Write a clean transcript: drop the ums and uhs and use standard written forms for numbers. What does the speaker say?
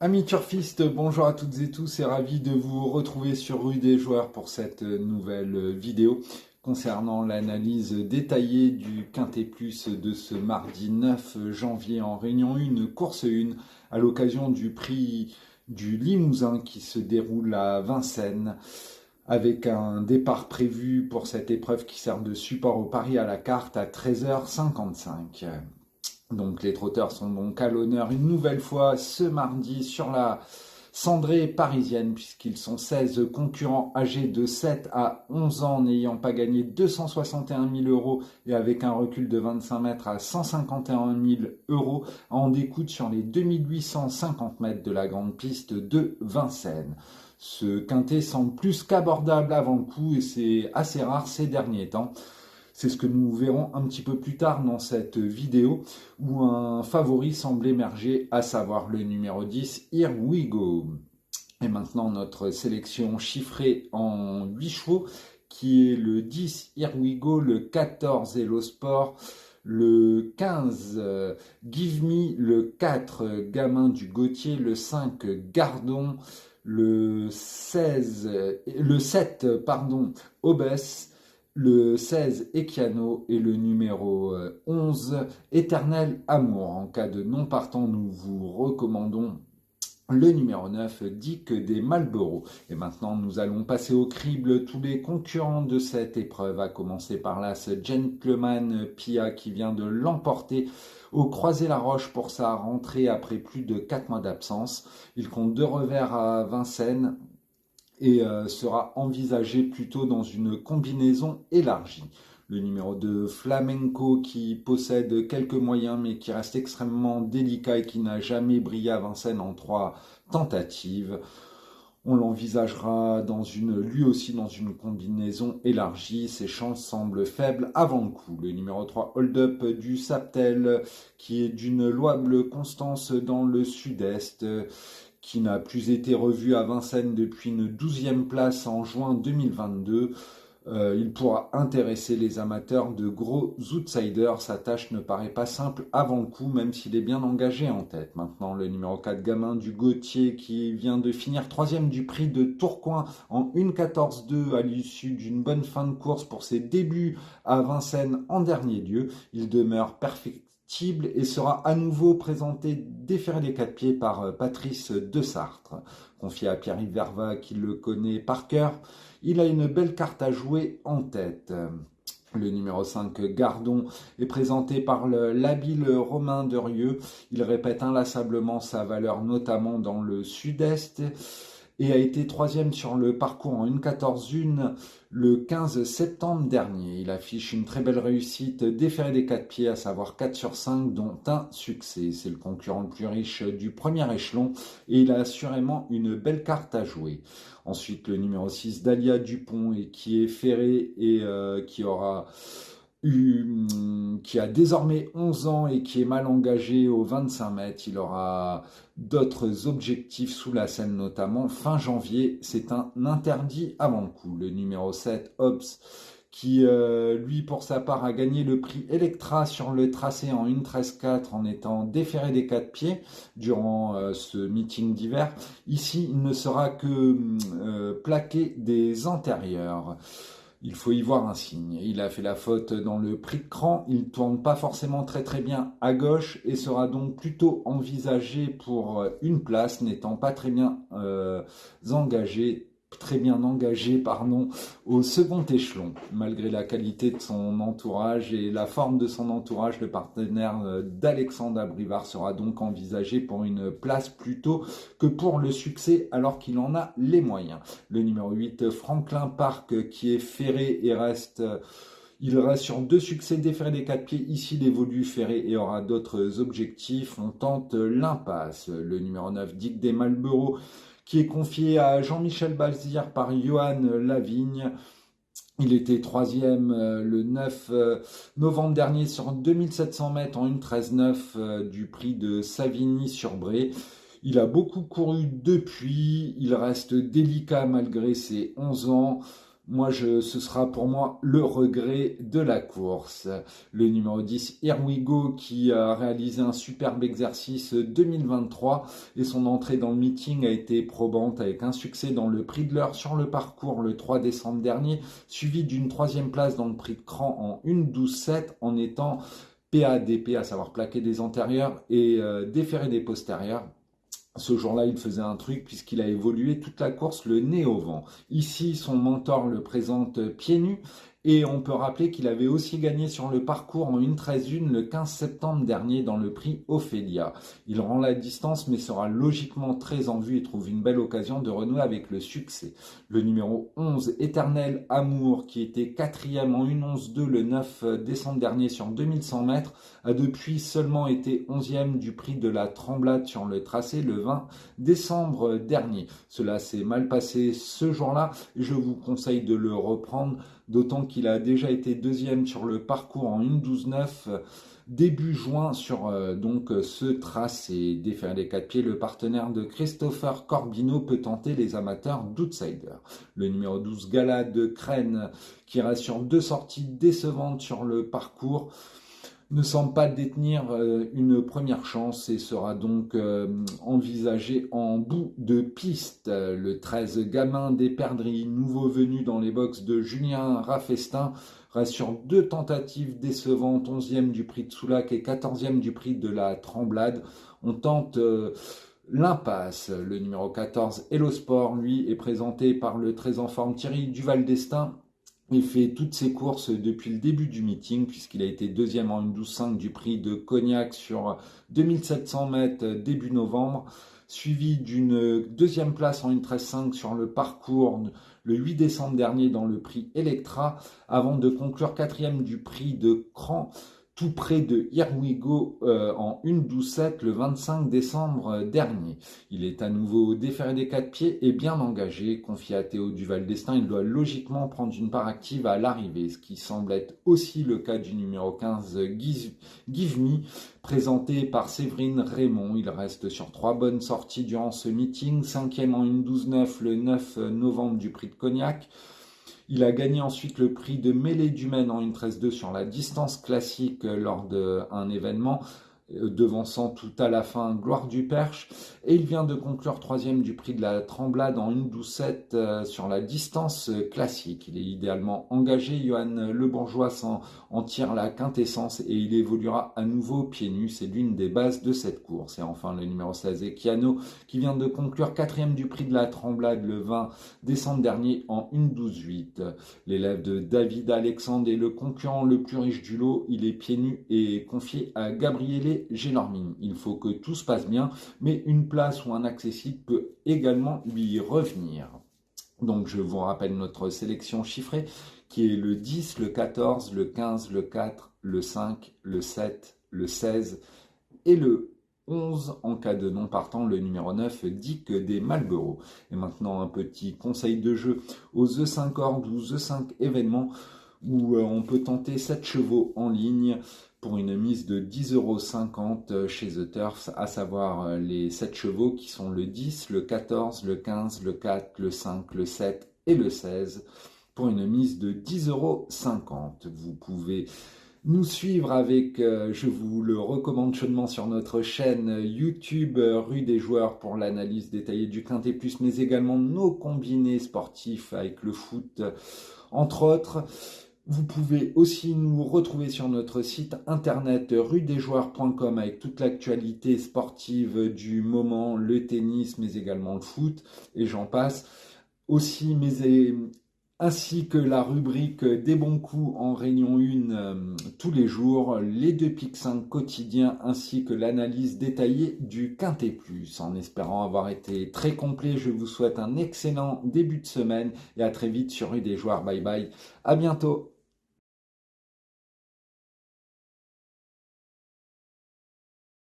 Amis turfistes, bonjour à toutes et tous et ravi de vous retrouver sur Rue des Joueurs pour cette nouvelle vidéo concernant l'analyse détaillée du Quintet Plus de ce mardi 9 janvier en Réunion 1, course 1, à l'occasion du prix du Limousin qui se déroule à Vincennes avec un départ prévu pour cette épreuve qui sert de support au pari à la carte à 13h55. Donc les trotteurs sont donc à l'honneur une nouvelle fois ce mardi sur la cendrée parisienne puisqu'ils sont 16 concurrents âgés de 7 à 11 ans n'ayant pas gagné 261 000 euros et avec un recul de 25 mètres à 151 000 euros à en découdre sur les 2850 mètres de la grande piste de Vincennes. Ce quintet semble plus qu'abordable avant le coup et c'est assez rare ces derniers temps. C'est ce que nous verrons un petit peu plus tard dans cette vidéo où un favori semble émerger, à savoir le numéro 10, Here We Go. Et maintenant notre sélection chiffrée en 8 chevaux qui est le 10, Here We Go, le 14, Hello Sport, le 15, Give Me, le 4, Gamin du Gautier, le 5, Gardon, le 7, Obès, le 16, Ekiano et le numéro 11, Éternel Amour. En cas de non partant, nous vous recommandons le numéro 9, Dick des Marlboro. Et maintenant, nous allons passer au crible tous les concurrents de cette épreuve, à commencer par là ce Gentleman Pia qui vient de l'emporter au Croisé-la-Roche pour sa rentrée après plus de 4 mois d'absence. Il compte 2 revers à Vincennes et sera envisagé plutôt dans une combinaison élargie. Le numéro 2, Flamenco, qui possède quelques moyens mais qui reste extrêmement délicat et qui n'a jamais brillé à Vincennes en 3 tentatives. On l'envisagera lui aussi dans une combinaison élargie. Ses chances semblent faibles avant le coup. Le numéro 3, Hold Up du Saptel, qui est d'une louable constance dans le sud-est, qui n'a plus été revu à Vincennes depuis une 12e place en juin 2022. Il pourra intéresser les amateurs de gros outsiders. Sa tâche ne paraît pas simple avant le coup, même s'il est bien engagé en tête. Maintenant, le numéro 4, Gamin du Gautier, qui vient de finir 3e du prix de Tourcoing en 1,14,2 à l'issue d'une bonne fin de course pour ses débuts à Vincennes en dernier lieu. Il demeure perfectible et sera à nouveau présenté déféré des 4 pieds par Patrice Desartres. Confié à Pierre-Yves Verva qui le connaît par cœur, il a une belle carte à jouer en tête. Le numéro 5, Gardon, est présenté par l'habile Romain Derieux. Il répète inlassablement sa valeur, notamment dans le sud-est, et a été 3e sur le parcours en 1,14,1 le 15 septembre dernier. Il affiche une très belle réussite déférée des 4 pieds, à savoir 4 sur 5, dont un succès. C'est le concurrent le plus riche du premier échelon et il a assurément une belle carte à jouer. Ensuite, le numéro 6, Dalia Dupont, et qui est ferré et qui a désormais 11 ans et qui est mal engagé aux 25 mètres. Il aura d'autres objectifs sous la selle, notamment fin janvier. C'est un interdit avant le coup. Le numéro 7, Hobbs, qui lui pour sa part a gagné le prix Electra sur le tracé en 1,13,4 en étant déféré des 4 pieds durant ce meeting d'hiver. Ici, il ne sera que plaqué des antérieurs. Il faut y voir un signe. Il a fait la faute dans le prix de cran. Il ne tourne pas forcément très bien à gauche et sera donc plutôt envisagé pour une place, n'étant pas très bien engagé au second échelon. Malgré la qualité de son entourage et la forme de son entourage, le partenaire d'Alexandre Abrivard sera donc envisagé pour une place plutôt que pour le succès alors qu'il en a les moyens. Le numéro 8, Franklin Park, qui est ferré et il reste sur 2 succès déférés des 4 pieds. Ici, il évolue ferré et aura d'autres objectifs. On tente l'impasse. Le numéro 9, Dick des Marlboro, qui est confié à Jean-Michel Bazir par Johan Lavigne. Il était 3e le 9 novembre dernier sur 2700 mètres en 1,13,9 du prix de Savigny-sur-Bray. Il a beaucoup couru depuis, il reste délicat malgré ses 11 ans. Ce sera pour moi le regret de la course. Le numéro 10, Here We Go, qui a réalisé un superbe exercice 2023 et son entrée dans le meeting a été probante avec un succès dans le prix de l'heure sur le parcours le 3 décembre dernier, suivi d'une troisième place dans le prix de Cran en 1:12:7 en étant PADP, à savoir plaquer des antérieurs et déférer des postérieurs. Ce jour-là, il faisait un truc puisqu'il a évolué toute la course le nez au vent. Ici, son mentor le présente pieds nus et on peut rappeler qu'il avait aussi gagné sur le parcours en 1:13:1 le 15 septembre dernier dans le prix Ophélia. Il rend la distance mais sera logiquement très en vue et trouve une belle occasion de renouer avec le succès. Le numéro 11, Éternel Amour, qui était quatrième en 1:11:2 le 9 décembre dernier sur 2100 mètres, a depuis seulement été 11e du prix de la Tremblade sur le tracé le 20 décembre dernier. Cela s'est mal passé ce jour-là et je vous conseille de le reprendre, d'autant qu'il a déjà été deuxième sur le parcours en 1:12:9 début juin sur ce tracé. Défaire les 4 pieds, le partenaire de Christopher Corbino peut tenter les amateurs d'outsider. Le numéro 12, Gala de Crène, qui reste sur 2 sorties décevantes sur le parcours, ne semble pas détenir une première chance et sera donc envisagé en bout de piste. Le 13, Gamin des Perdrix, nouveau venu dans les box de Julien Raffestin, reste sur 2 tentatives décevantes, 11e du prix de Soulac et 14e du prix de la Tremblade. On tente l'impasse. Le numéro 14, Hello Sport, lui, est présenté par le très en forme Thierry Duval d'Estaing. Il fait toutes ses courses depuis le début du meeting puisqu'il a été deuxième en 1:12:5 du prix de Cognac sur 2700 mètres début novembre, suivi d'une deuxième place en 1:13:5 sur le parcours le 8 décembre dernier dans le prix Electra, avant de conclure quatrième du prix de Cran, tout près de Here We Go en 1:12:7 le 25 décembre dernier. Il est à nouveau déféré des 4 pieds et bien engagé. Confié à Théo Duval d'Estaing, il doit logiquement prendre une part active à l'arrivée, ce qui semble être aussi le cas du numéro 15, Give Me, présenté par Séverine Raymond. Il reste sur 3 bonnes sorties durant ce meeting, 5e en 1:12:9 le 9 novembre du prix de Cognac. Il a gagné ensuite le prix de mêlée du Maine en 1:13:2 sur la distance classique lors d'un événement, devançant tout à la fin Gloire du Perche. Et il vient de conclure troisième du prix de la Tremblade en 1:12:7 sur la distance classique. Il est idéalement engagé. Johan Le Bourgeois en tire la quintessence et il évoluera à nouveau pieds nus. C'est l'une des bases de cette course. Et enfin le numéro 16, Ekiano, qui vient de conclure quatrième du prix de la Tremblade le 20 décembre dernier en 1:12:8. L'élève de David Alexandre est le concurrent le plus riche du lot. Il est pieds nus et confié à Gabriele Gelormini. Il faut que tout se passe bien, mais une place ou un accessible peut également lui revenir. Donc je vous rappelle notre sélection chiffrée qui est le 10, le 14, le 15, le 4, le 5, le 7, le 16 et le 11 en cas de non partant, le numéro 9, Dick des Marlboro. Et maintenant un petit conseil de jeu aux The 5 Ordres ou The 5 événements où on peut tenter 7 chevaux en ligne pour une mise de 10,50 € chez The Turfs, à savoir les 7 chevaux qui sont le 10, le 14, le 15, le 4, le 5, le 7 et le 16 pour une mise de 10,50 €. Vous pouvez nous suivre avec, je vous le recommande chaudement sur notre chaîne YouTube Rue des Joueurs pour l'analyse détaillée du Quintet Plus, mais également nos combinés sportifs avec le foot, entre autres. Vous pouvez aussi nous retrouver sur notre site internet rudesjoueurs.com avec toute l'actualité sportive du moment, le tennis, mais également le foot, et j'en passe. Aussi, ainsi que la rubrique des bons coups en réunion 1 tous les jours, les 2 pics 5 quotidiens, ainsi que l'analyse détaillée du Quintet Plus. En espérant avoir été très complet, je vous souhaite un excellent début de semaine et à très vite sur Rue des Joueurs. Bye bye, à bientôt.